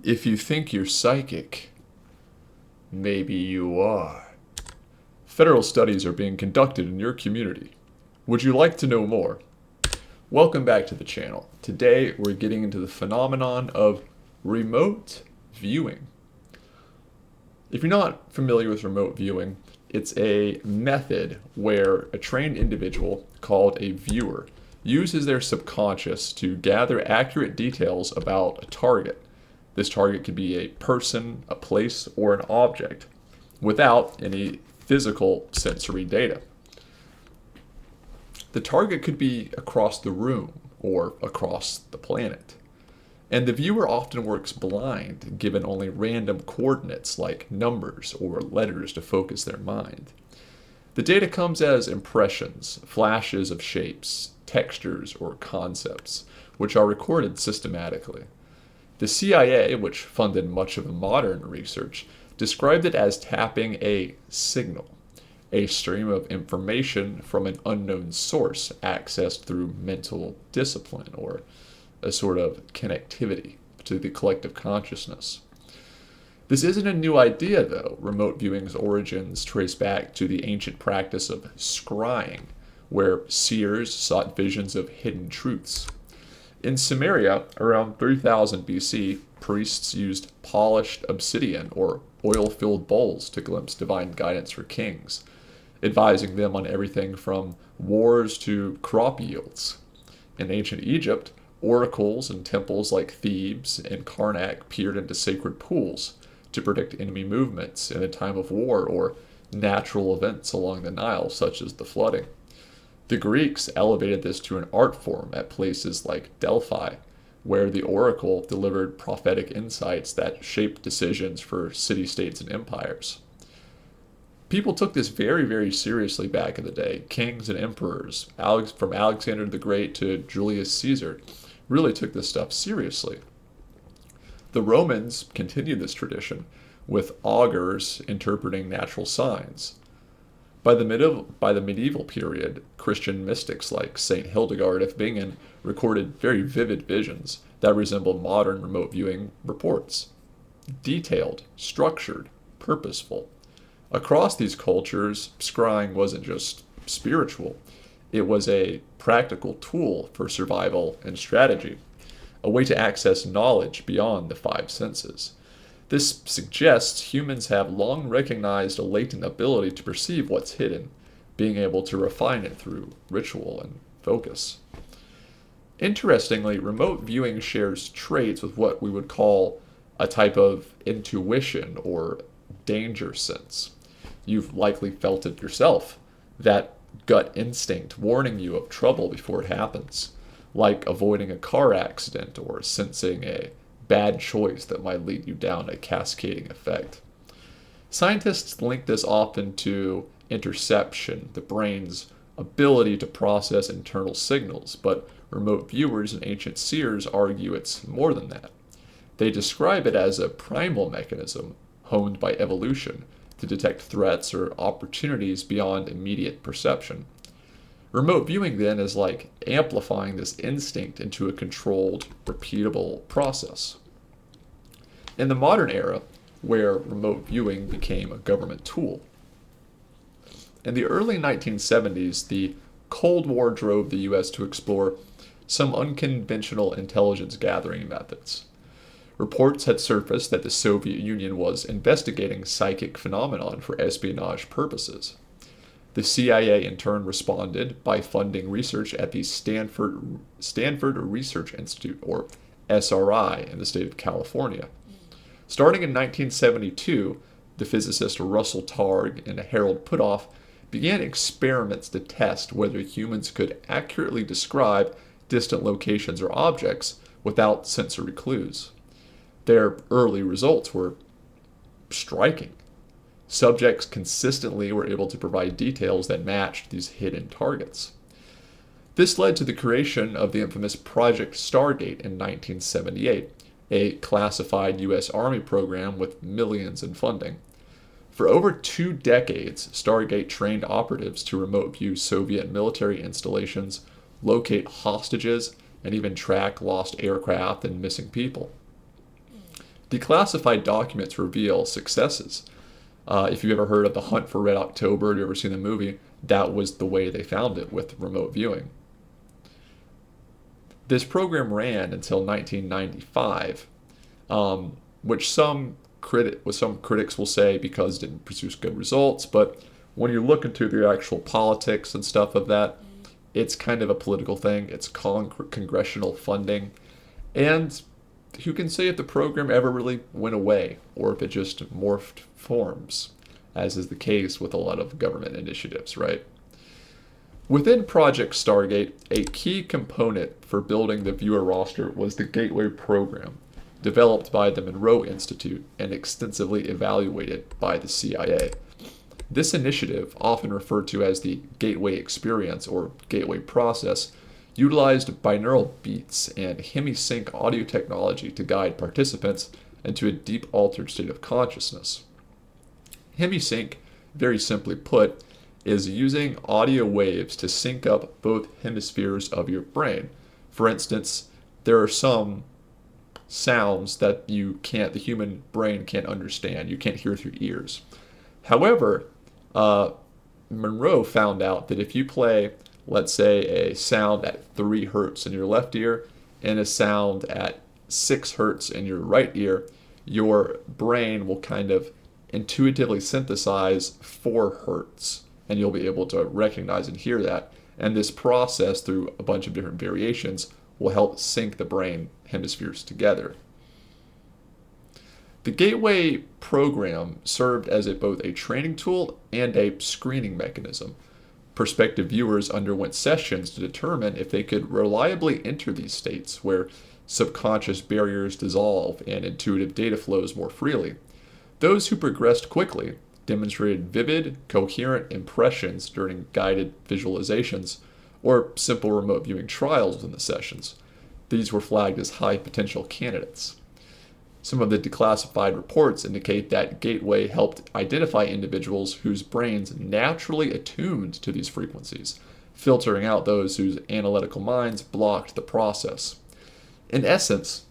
If you think you're psychic, maybe you are. Federal studies are being conducted in your community. Would you like to know more? Welcome back to the channel. Today we're getting into the phenomenon of remote viewing. If you're not familiar with remote viewing, it's a method where a trained individual called a viewer uses their subconscious to gather accurate details about a target. This target could be a person, a place, or an object without any physical sensory data. The target could be across the room or across the planet. And the viewer often works blind, given only random coordinates like numbers or letters to focus their mind. The data comes as impressions, flashes of shapes, textures, or concepts, which are recorded systematically. The CIA, which funded much of the modern research, described it as tapping a signal, a stream of information from an unknown source accessed through mental discipline or a sort of connectivity to the collective consciousness. This isn't a new idea, though. Remote viewing's origins trace back to the ancient practice of scrying, where seers sought visions of hidden truths. In Sumeria, around 3000 BC, priests used polished obsidian or oil-filled bowls to glimpse divine guidance for kings, advising them on everything from wars to crop yields. In ancient Egypt, oracles in temples like Thebes and Karnak peered into sacred pools to predict enemy movements in a time of war or natural events along the Nile, such as the flooding. The Greeks elevated this to an art form at places like Delphi, where the oracle delivered prophetic insights that shaped decisions for city-states and empires. People took this very, very seriously back in the day. Kings and emperors, from Alexander the Great to Julius Caesar, really took this stuff seriously. The Romans continued this tradition, with augurs interpreting natural signs. By the medieval period, Christian mystics like Saint Hildegard of Bingen recorded very vivid visions that resemble modern remote viewing reports. Detailed, structured, purposeful. Across these cultures, scrying wasn't just spiritual, it was a practical tool for survival and strategy, a way to access knowledge beyond the five senses. This suggests humans have long recognized a latent ability to perceive what's hidden, being able to refine it through ritual and focus. Interestingly, remote viewing shares traits with what we would call a type of intuition or danger sense. You've likely felt it yourself, that gut instinct warning you of trouble before it happens, like avoiding a car accident or sensing a bad choice that might lead you down a cascading effect. Scientists link this often to interception, the brain's ability to process internal signals, but remote viewers and ancient seers argue it's more than that. They describe it as a primal mechanism honed by evolution to detect threats or opportunities beyond immediate perception. Remote viewing, then, is like amplifying this instinct into a controlled, repeatable process. In the modern era, where remote viewing became a government tool, in the early 1970s, the Cold War drove the US to explore some unconventional intelligence gathering methods. Reports had surfaced that the Soviet Union was investigating psychic phenomenon for espionage purposes. The CIA in turn responded by funding research at the Stanford Research Institute, or SRI, in the state of California. Starting in 1972, the physicists Russell Targ and Harold Puthoff began experiments to test whether humans could accurately describe distant locations or objects without sensory clues. Their early results were striking. Subjects consistently were able to provide details that matched these hidden targets. This led to the creation of the infamous Project Stargate in 1978, a classified U.S. Army program with millions in funding. For over 2 decades, Stargate trained operatives to remote view Soviet military installations, locate hostages, and even track lost aircraft and missing people. Declassified documents reveal successes. If you've ever heard of the Hunt for Red October, you ever seen the movie, that was the way they found it with remote viewing. This program ran until 1995, which some critics will say because it didn't produce good results, but when you look into the actual politics and stuff of that, it's kind of a political thing. It's congressional funding, and who can say if the program ever really went away or if it just morphed forms, as is the case with a lot of government initiatives, right? Within Project Stargate, a key component for building the viewer roster was the Gateway program, developed by the Monroe Institute and extensively evaluated by the CIA. This initiative, often referred to as the Gateway Experience or Gateway Process, utilized binaural beats and hemisync audio technology to guide participants into a deep altered state of consciousness. Hemisync, very simply put, is using audio waves to sync up both hemispheres of your brain. For instance, there are some sounds that the human brain can't understand. You can't hear through ears. However, Monroe found out that if you play, let's say, a sound at 3 hertz in your left ear and a sound at 6 hertz in your right ear, your brain will kind of intuitively synthesize 4 hertz, and you'll be able to recognize and hear that. And this process, through a bunch of different variations, will help sync the brain hemispheres together. The Gateway program served as both a training tool and a screening mechanism. Prospective viewers underwent sessions to determine if they could reliably enter these states where subconscious barriers dissolve and intuitive data flows more freely. Those who progressed quickly demonstrated vivid, coherent impressions during guided visualizations or simple remote viewing trials within the sessions. These were flagged as high potential candidates. Some of the declassified reports indicate that Gateway helped identify individuals whose brains naturally attuned to these frequencies, filtering out those whose analytical minds blocked the process. In essence,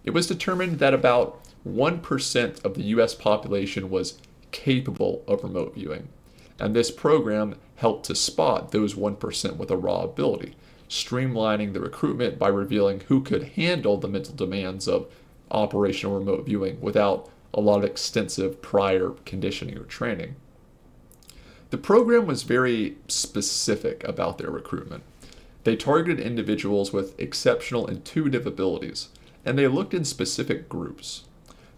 it was determined that about 1% of the US population was capable of remote viewing, and this program helped to spot those 1% with a raw ability, streamlining the recruitment by revealing who could handle the mental demands of operational remote viewing without a lot of extensive prior conditioning or training. The program was very specific about their recruitment. They targeted individuals with exceptional intuitive abilities, and they looked in specific groups.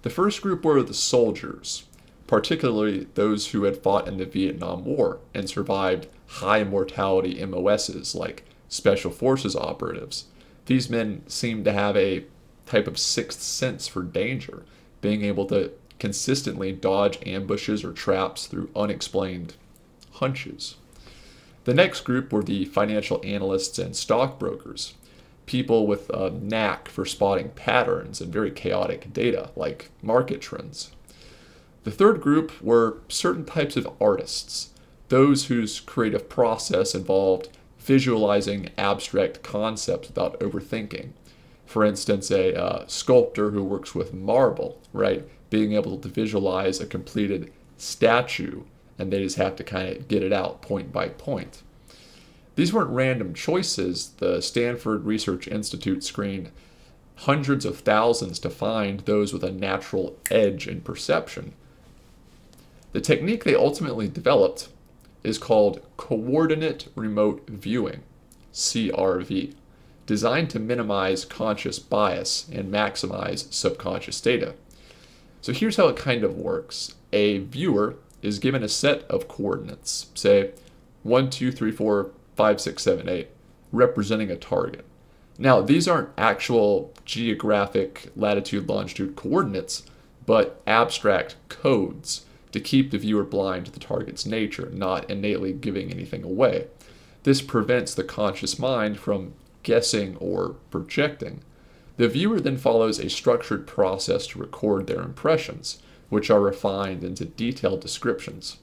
The first group were the soldiers, particularly those who had fought in the Vietnam War and survived high mortality MOSs like Special Forces operatives. These men seemed to have a type of sixth sense for danger, being able to consistently dodge ambushes or traps through unexplained hunches. The next group were the financial analysts and stockbrokers, people with a knack for spotting patterns and very chaotic data like market trends. The third group were certain types of artists, those whose creative process involved visualizing abstract concepts without overthinking. For instance, a sculptor who works with marble, right? Being able to visualize a completed statue, and they just have to kind of get it out point by point. These weren't random choices. The Stanford Research Institute screened hundreds of thousands to find those with a natural edge in perception. The technique they ultimately developed is called coordinate remote viewing, CRV, designed to minimize conscious bias and maximize subconscious data. So here's how it kind of works. A viewer is given a set of coordinates, say 1, 2, 3, 4, 5, 6, 7, 8, representing a target. Now, these aren't actual geographic latitude, longitude coordinates, but abstract codes to keep the viewer blind to the target's nature, not innately giving anything away. This prevents the conscious mind from guessing or projecting. The viewer then follows a structured process to record their impressions, which are refined into detailed descriptions.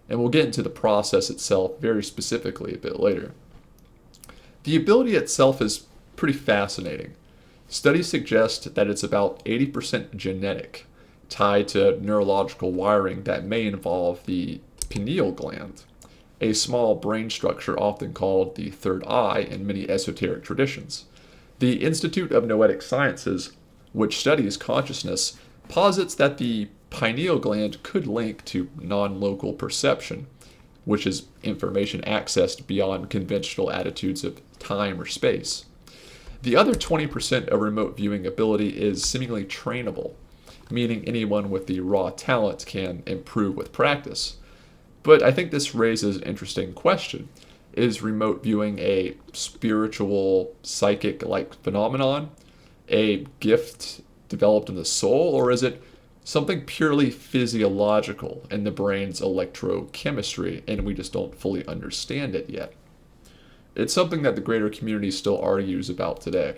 And we'll get into the process itself very specifically a bit later. The ability itself is pretty fascinating. Studies suggest that it's about 80% genetic, tied to neurological wiring that may involve the pineal gland, a small brain structure often called the third eye in many esoteric traditions. The Institute of Noetic Sciences, which studies consciousness, posits that the pineal gland could link to non local perception, which is information accessed beyond conventional attitudes of time or space. The other 20% of remote viewing ability is seemingly trainable, meaning anyone with the raw talent can improve with practice. But I think this raises an interesting question. Is remote viewing a spiritual, psychic like phenomenon, a gift developed in the soul, or is it something purely physiological in the brain's electrochemistry and we just don't fully understand it yet? It's something that the greater community still argues about today.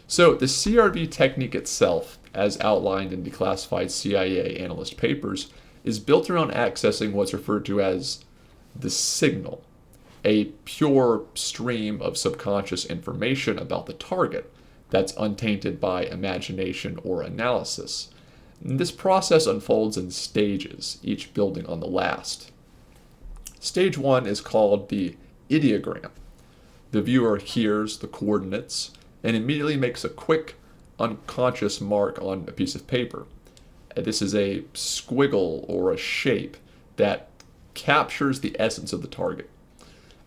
So, the CRV technique itself, as outlined in declassified CIA analyst papers, is built around accessing what's referred to as the signal, a pure stream of subconscious information about the target that's untainted by imagination or analysis. And this process unfolds in stages, each building on the last. Stage 1 is called the ideogram. The viewer hears the coordinates and immediately makes a quick, unconscious mark on a piece of paper. This is a squiggle or a shape that captures the essence of the target.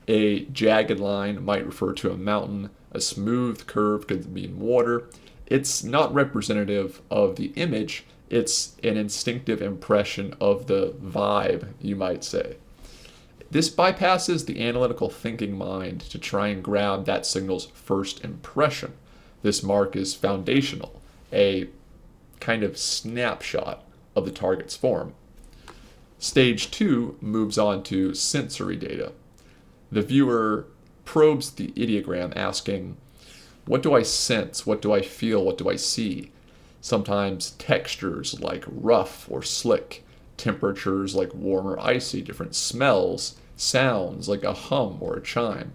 A jagged line might refer to a mountain, a smooth curve could mean water. It's not representative of the image, it's an instinctive impression of the vibe, you might say. This bypasses the analytical thinking mind to try and grab that signal's first impression. This mark is foundational, a kind of snapshot of the target's form. Stage 2 moves on to sensory data. The viewer probes the ideogram asking, what do I sense? What do I feel? What do I see? Sometimes textures like rough or slick, temperatures like warm or icy, different smells, sounds like a hum or a chime.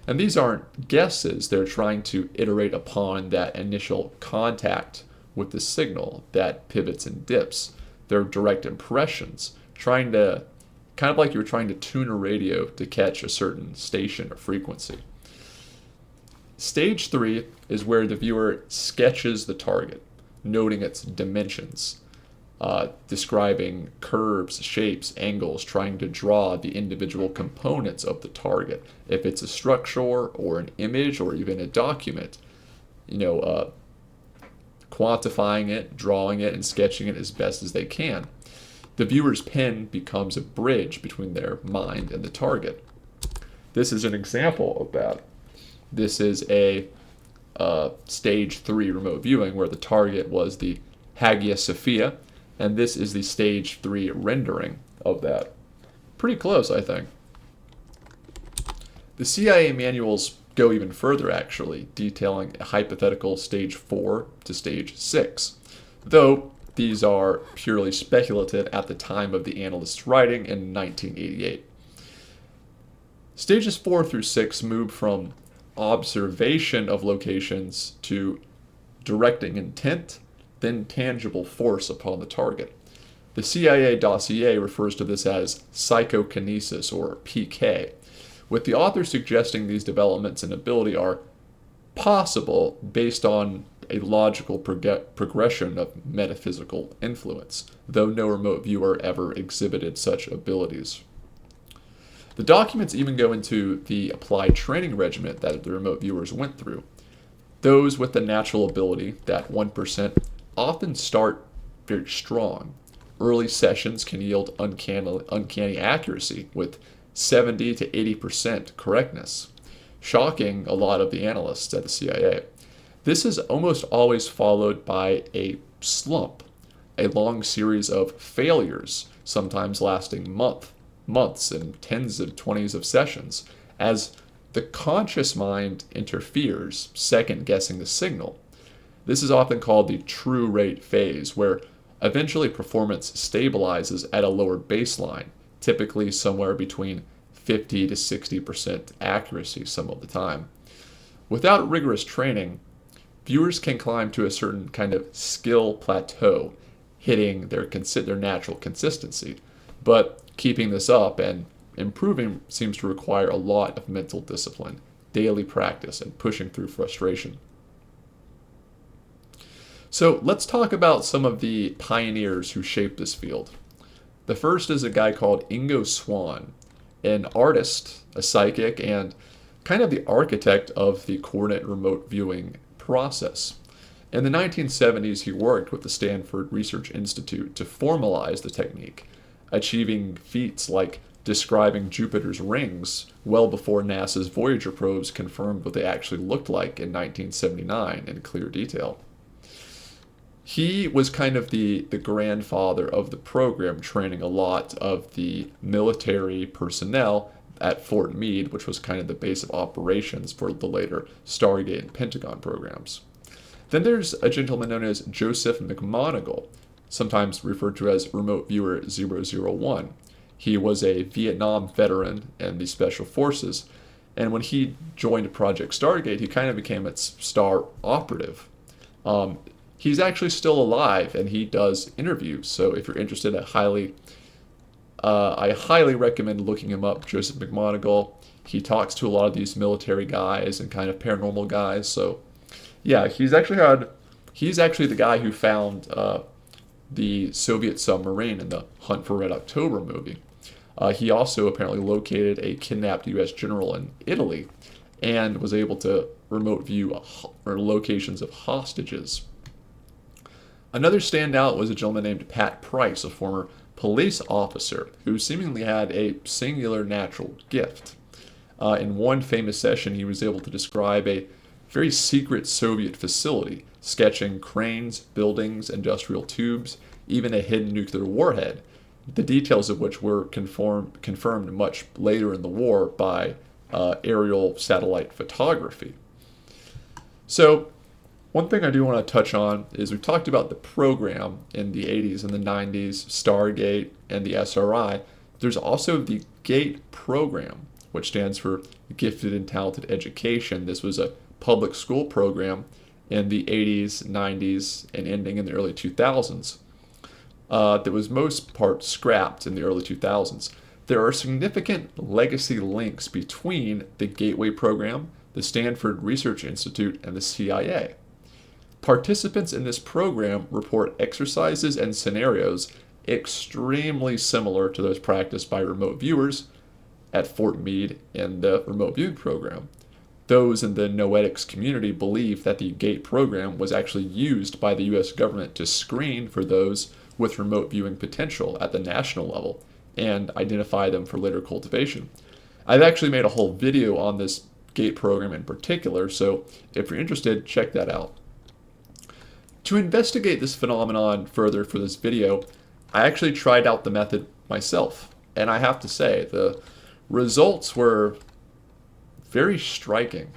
And these aren't guesses, they're trying to iterate upon that initial contact with the signal that pivots and dips. They're direct impressions, trying to, kind of like you're trying to tune a radio to catch a certain station or frequency. Stage 3 is where the viewer sketches the target, noting its dimensions, describing curves, shapes, angles, trying to draw the individual components of the target. If it's a structure or an image or even a document, quantifying it, drawing it, and sketching it as best as they can. The viewer's pen becomes a bridge between their mind and the target. This is an example of that. This is a stage 3 remote viewing where the target was the Hagia Sophia, and this is the stage 3 rendering of that. Pretty close, I think. The CIA manuals go even further, actually, detailing a hypothetical stage 4 to stage 6, though these are purely speculative at the time of the analyst's writing in 1988. Stages 4 through 6 move from observation of locations to directing intent, then tangible force upon the target. The CIA dossier refers to this as psychokinesis, or PK, with the author suggesting these developments in ability are possible based on a logical progression of metaphysical influence, though no remote viewer ever exhibited such abilities. The documents even go into the applied training regimen that the remote viewers went through. Those with the natural ability, that 1%, often start very strong. Early sessions can yield uncanny accuracy with 70 to 80% correctness, shocking a lot of the analysts at the CIA. This is almost always followed by a slump, a long series of failures, sometimes lasting months and tens of 20s of sessions, as the conscious mind interferes, second-guessing the signal. This is often called the true rate phase, where eventually performance stabilizes at a lower baseline, typically somewhere between 50 to 60% accuracy some of the time. Without rigorous training, viewers can climb to a certain kind of skill plateau, hitting their natural consistency. But keeping this up and improving seems to require a lot of mental discipline, daily practice, and pushing through frustration. So let's talk about some of the pioneers who shaped this field. The first is a guy called Ingo Swann, an artist, a psychic, and kind of the architect of the coordinate remote viewing process. In the 1970s, he worked with the Stanford Research Institute to formalize the technique, achieving feats like describing Jupiter's rings well before NASA's Voyager probes confirmed what they actually looked like in 1979 in clear detail. He was kind of the grandfather of the program, training a lot of the military personnel at Fort Meade, which was kind of the base of operations for the later Stargate and Pentagon programs. Then there's a gentleman known as Joseph McMoneagle, sometimes referred to as Remote Viewer 001. He was a Vietnam veteran in the Special Forces, and when he joined Project Stargate, he kind of became its star operative. He's actually still alive, and he does interviews. So if you're interested, I highly recommend looking him up, Joseph McMoneagle. He talks to a lot of these military guys and kind of paranormal guys. So yeah, he's actually the guy who found the Soviet submarine in the Hunt for Red October movie. He also apparently located a kidnapped U.S. general in Italy and was able to remote view locations of hostages. Another standout was a gentleman named Pat Price, a former police officer who seemingly had a singular natural gift. In one famous session, he was able to describe a very secret Soviet facility, sketching cranes, buildings, industrial tubes, even a hidden nuclear warhead, the details of which were confirmed much later in the war by aerial satellite photography. So, one thing I do want to touch on is we've talked about the program in the 80s and the 90s, Stargate and the SRI. There's also the GATE program, which stands for Gifted and Talented Education. This was a public school program in the 80s, 90s, and ending in the early 2000s. That was most part scrapped in the early 2000s. There are significant legacy links between the Gateway program, the Stanford Research Institute, and the CIA. Participants in this program report exercises and scenarios extremely similar to those practiced by remote viewers at Fort Meade in the remote viewing program. Those in the noetics community believe that the GATE program was actually used by the U.S. government to screen for those with remote viewing potential at the national level and identify them for later cultivation. I've actually made a whole video on this GATE program in particular, so if you're interested, check that out. To investigate this phenomenon further for this video, I actually tried out the method myself, and I have to say, the results were very striking.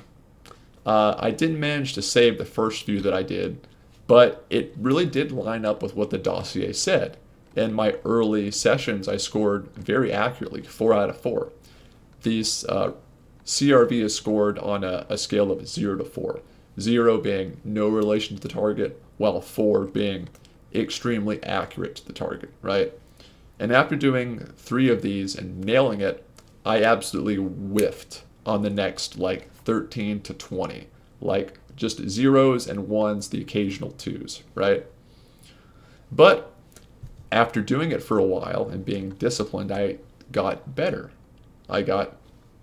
I didn't manage to save the first few that I did, but it really did line up with what the dossier said. In my early sessions, I scored very accurately, 4 out of 4. These CRV is scored on a scale of 0 to 4. 0 being no relation to the target, while 4 being extremely accurate to the target, right? And after doing 3 of these and nailing it, I absolutely whiffed on the next 13 to 20. Just 0s and 1s, the occasional 2s, right? But after doing it for a while and being disciplined, I got better. I got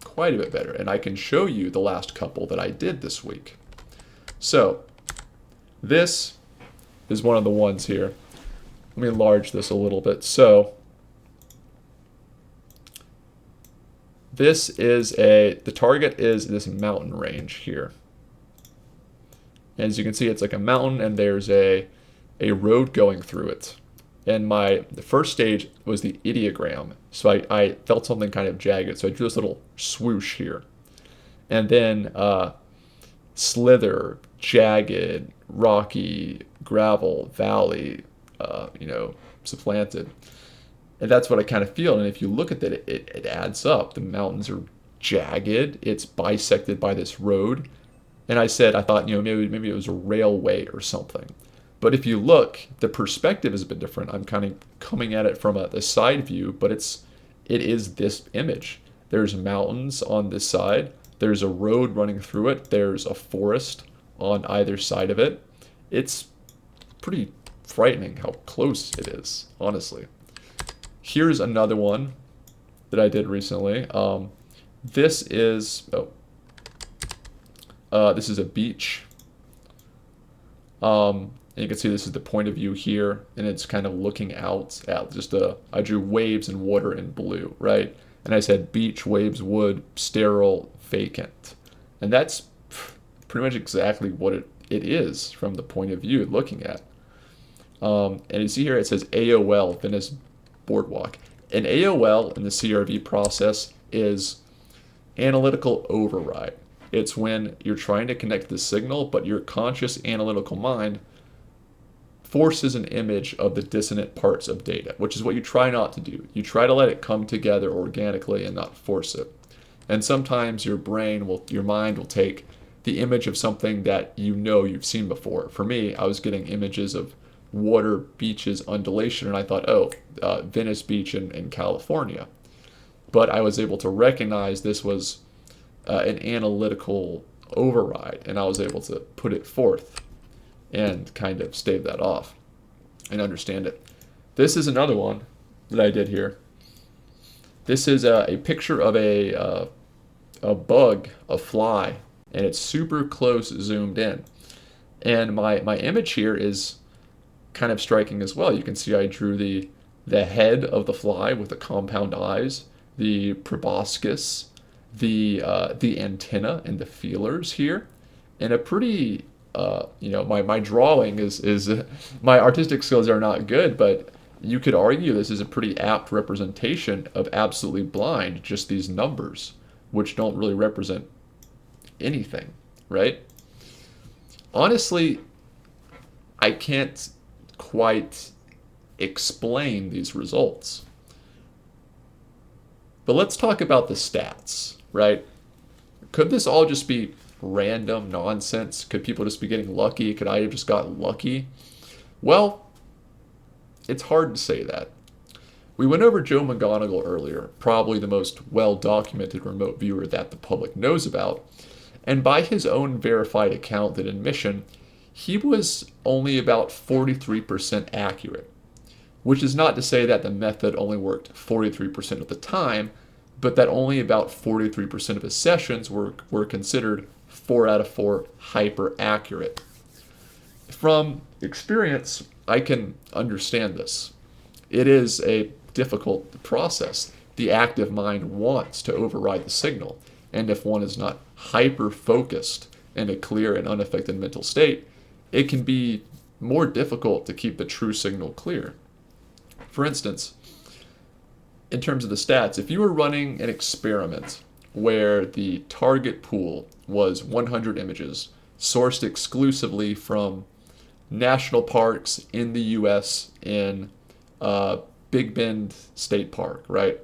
quite a bit better, and I can show you the last couple that I did this week. So, this is one of the ones here. Let me enlarge this a little bit. So, the target is this mountain range here. As you can see, it's like a mountain and there's a road going through it. And the first stage was the ideogram. So I felt something kind of jagged. So I drew this little swoosh here. And then slither, jagged, rocky, gravel, valley, supplanted. And that's what I kind of feel. And if you look at that, it adds up. The mountains are jagged. It's bisected by this road. And I said, I thought, maybe it was a railway or something. But if you look, the perspective is a bit different. I'm kind of coming at it from the side view, but it is this image. There's mountains on this side. There's a road running through it. There's a forest on either side of it. It's pretty frightening how close it is, honestly. Here's another one that I did recently. This is this is a beach. And you can see this is the point of view here, and it's kind of looking out at I drew waves and water in blue, right? And I said beach, waves, wood, sterile, vacant. And that's pretty much exactly what it is from the point of view looking at. And you see here it says AOL, Venice Boardwalk. An AOL in the CRV process is analytical override. It's when you're trying to connect the signal, but your conscious analytical mind forces an image of the dissonant parts of data, which is what you try not to do. You try to let it come together organically and not force it. And sometimes your mind will take the image of something that you've seen before. For me, I was getting images of water, beaches, undulation, and I thought, Venice Beach in California. But I was able to recognize this was an analytical override, and I was able to put it forth and kind of stave that off and understand it. This is another one that I did here. This is a picture of a bug, a fly, and it's super close zoomed in. And my image here is kind of striking as well. You can see I drew the head of the fly with the compound eyes, the proboscis, the antenna and the feelers here, and a pretty my drawing is my artistic skills are not good, but you could argue this is a pretty apt representation of absolutely blind, just these numbers, which don't really represent anything, right? Honestly, I can't quite explain these results. But let's talk about the stats, right? Could this all just be random nonsense? Could people just be getting lucky? Could I have just got lucky? Well, it's hard to say that. We went over Joe McGonigal earlier, probably the most well-documented remote viewer that the public knows about. And by his own verified account and admission, he was only about 43% accurate. Which is not to say that the method only worked 43% of the time, but that only about 43% of his sessions were considered 4 out of 4 hyper accurate. From experience, I can understand this. It is a difficult process. The active mind wants to override the signal, and if one is not hyper focused in a clear and unaffected mental state, it can be more difficult to keep the true signal clear. For instance, in terms of the stats, if you were running an experiment where the target pool was 100 images sourced exclusively from national parks in the US in Big Bend State Park, right?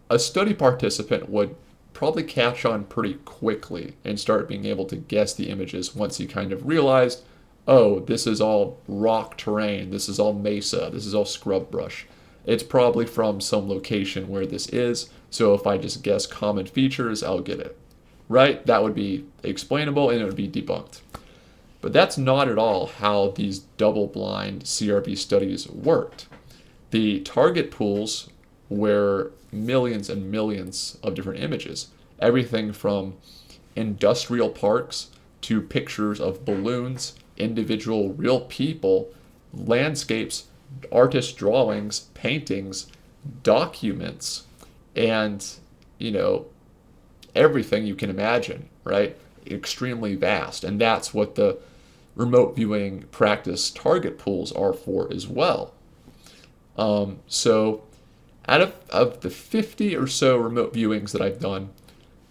A study participant would probably catch on pretty quickly and start being able to guess the images once he kind of realized, oh, this is all rock terrain, this is all mesa, this is all scrub brush. It's probably from some location where this is, so if I just guess common features, I'll get it. Right? That would be explainable and it would be debunked. But that's not at all how these double-blind CRV studies worked. The target pools were millions and millions of different images. Everything from industrial parks to pictures of balloons, individual real people, landscapes, artist drawings, paintings, documents, and, everything you can imagine, right? Extremely vast. And that's what the remote viewing practice target pools are for as well. So out of the 50 or so remote viewings that I've done,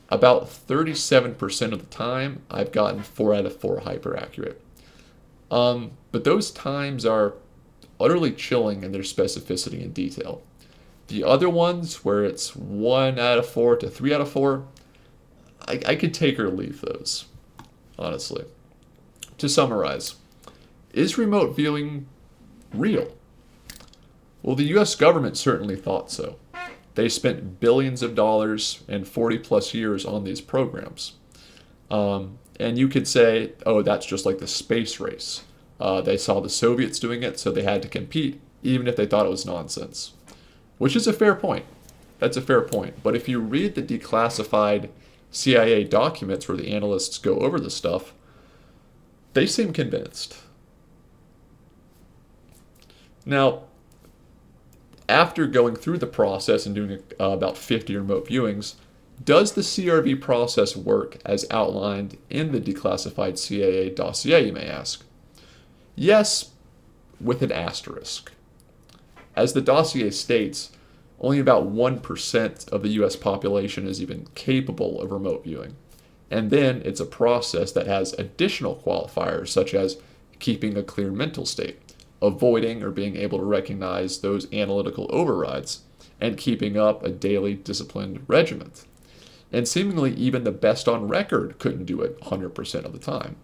about 37% of the time I've gotten 4 out of 4 hyper accurate. But those times are utterly chilling in their specificity and detail. The other ones, where it's 1 out of 4 to 3 out of 4, I could take or leave those. honestly. To summarize, is remote viewing real? Well, the US government certainly thought so. They spent billions of dollars and 40 plus years on these programs. And you could say, oh, that's just like the space race. They saw the Soviets doing it, so they had to compete, even if they thought it was nonsense. Which is a fair point. That's a fair point. But if you read the declassified CIA documents where the analysts go over the stuff, they seem convinced. Now, after going through the process and doing about 50 remote viewings, does the CRV process work as outlined in the declassified CIA dossier, you may ask? Yes, with an asterisk. As the dossier states, only about 1% of the US population is even capable of remote viewing. And then it's a process that has additional qualifiers, such as keeping a clear mental state, avoiding or being able to recognize those analytical overrides, and keeping up a daily disciplined regimen. And seemingly even the best on record couldn't do it 100% of the time.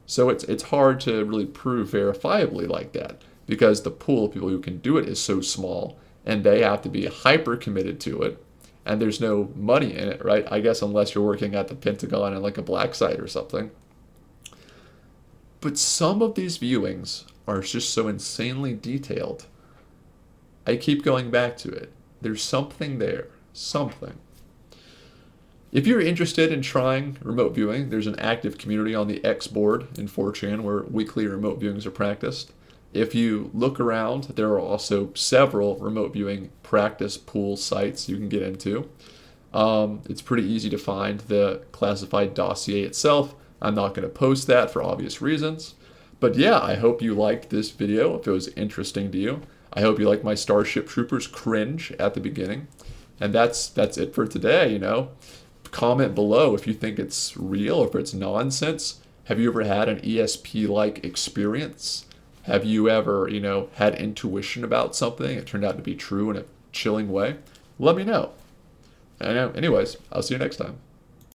So it's hard to really prove verifiably like that, because the pool of people who can do it is so small, and they have to be hyper committed to it, and there's no money in it, right? I guess unless you're working at the Pentagon in like a black site or something. But some of these viewings are just so insanely detailed. I keep going back to it. There's something there. Something. If you're interested in trying remote viewing, there's an active community on the X board in 4chan where weekly remote viewings are practiced. If you look around, there are also several remote viewing practice pool sites you can get into. It's pretty easy to find the classified dossier itself. I'm not going to post that for obvious reasons. But yeah, I hope you liked this video if it was interesting to you. I hope you like my Starship Troopers cringe at the beginning. And that's it for today, Comment below if you think it's real or if it's nonsense. Have you ever had an ESP-like experience? Have you ever, had intuition about something? It turned out to be true in a chilling way? Let me know. Anyways, I'll see you next time.